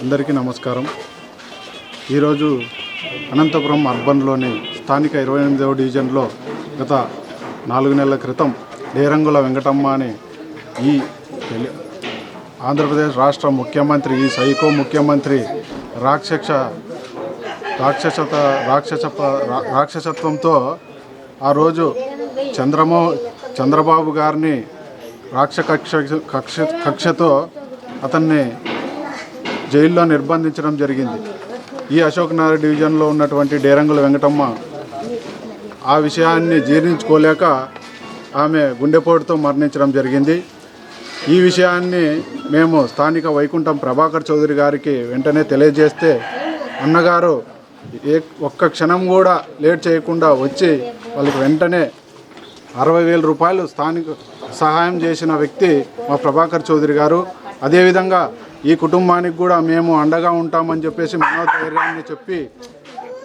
అందరికీ నమస్కారం. ఈరోజు అనంతపురం అర్బన్లోని స్థానిక 28వ డివిజన్లో గత 4 నెలల క్రితం డేరంగుల వెంకటమ్మ అని ఈ ఆంధ్రప్రదేశ్ రాష్ట్ర ముఖ్యమంత్రి, ఈ సైకో ముఖ్యమంత్రి రాక్షసత్వంతో ఆ రోజు చంద్రబాబు గారిని కక్షతో అతన్ని జైల్లో నిర్బంధించడం జరిగింది. ఈ అశోక్ నగర్ డివిజన్లో ఉన్నటువంటి డేరంగుల వెంకటమ్మ ఆ విషయాన్ని జీర్ణించుకోలేక ఆమె గుండెపోటుతో మరణించడం జరిగింది. ఈ విషయాన్ని మేము స్థానిక వైకుంఠం ప్రభాకర్ చౌదరి గారికి వెంటనే తెలియజేస్తే అన్నగారు ఒక్క క్షణం కూడా లేట్ చేయకుండా వచ్చి వాళ్ళకి వెంటనే 60,000 రూపాయలు స్థానిక సహాయం చేసిన వ్యక్తి మా ప్రభాకర్ చౌదరి గారు. అదేవిధంగా ఈ కుటుంబానికి కూడా మేము అండగా ఉంటామని చెప్పేసి మనోధైర్యాన్ని చెప్పి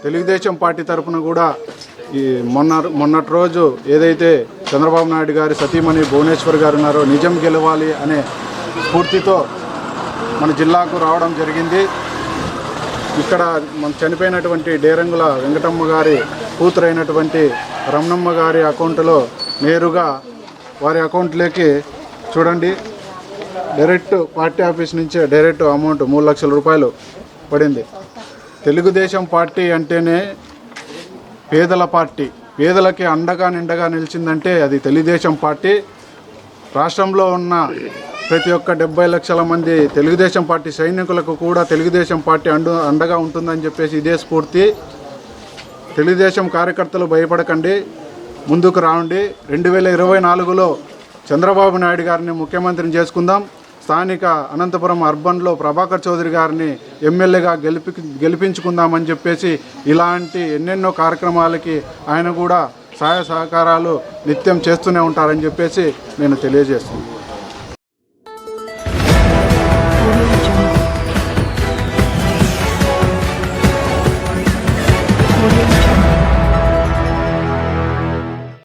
తెలుగుదేశం పార్టీ తరఫున కూడా ఈ మొన్నటి రోజు ఏదైతే చంద్రబాబు నాయుడు గారి సతీమణి భువనేశ్వర్ గారు ఉన్నారో నిజం గెలవాలి అనే స్ఫూర్తితో మన జిల్లాకు రావడం జరిగింది. ఇక్కడ మన చనిపోయినటువంటి డేరంగుల వెంకటమ్మ గారి కూతురైనటువంటి రమణమ్మ గారి అకౌంట్లో నేరుగా వారి అకౌంట్లోకి చూడండి, డైరెక్ట్ పార్టీ ఆఫీస్ నుంచే డైరెక్ట్ అమౌంట్ 3 లక్షల రూపాయలు పడింది. తెలుగుదేశం పార్టీ అంటేనే పేదల పార్టీ, పేదలకి అండగా నిండగా నిలిచిందంటే అది తెలుగుదేశం పార్టీ. రాష్ట్రంలో ఉన్న ప్రతి ఒక్క 70 లక్షల మంది తెలుగుదేశం పార్టీ సైనికులకు కూడా తెలుగుదేశం పార్టీ అండగా ఉంటుందని చెప్పేసి ఇదే స్ఫూర్తి. తెలుగుదేశం కార్యకర్తలు భయపడకండి, ముందుకు రావండి. 2024లో చంద్రబాబు నాయుడు గారిని ముఖ్యమంత్రిని చేసుకుందాం. స్థానిక అనంతపురం అర్బన్లో ప్రభాకర్ చౌదరి గారిని ఎమ్మెల్యేగా గెలిపించుకుందామని చెప్పేసి ఇలాంటి ఎన్నెన్నో కార్యక్రమాలకి ఆయన కూడా సహాయ సహకారాలు నిత్యం చేస్తూనే ఉంటారని చెప్పేసి నేను తెలియజేస్తున్నాను.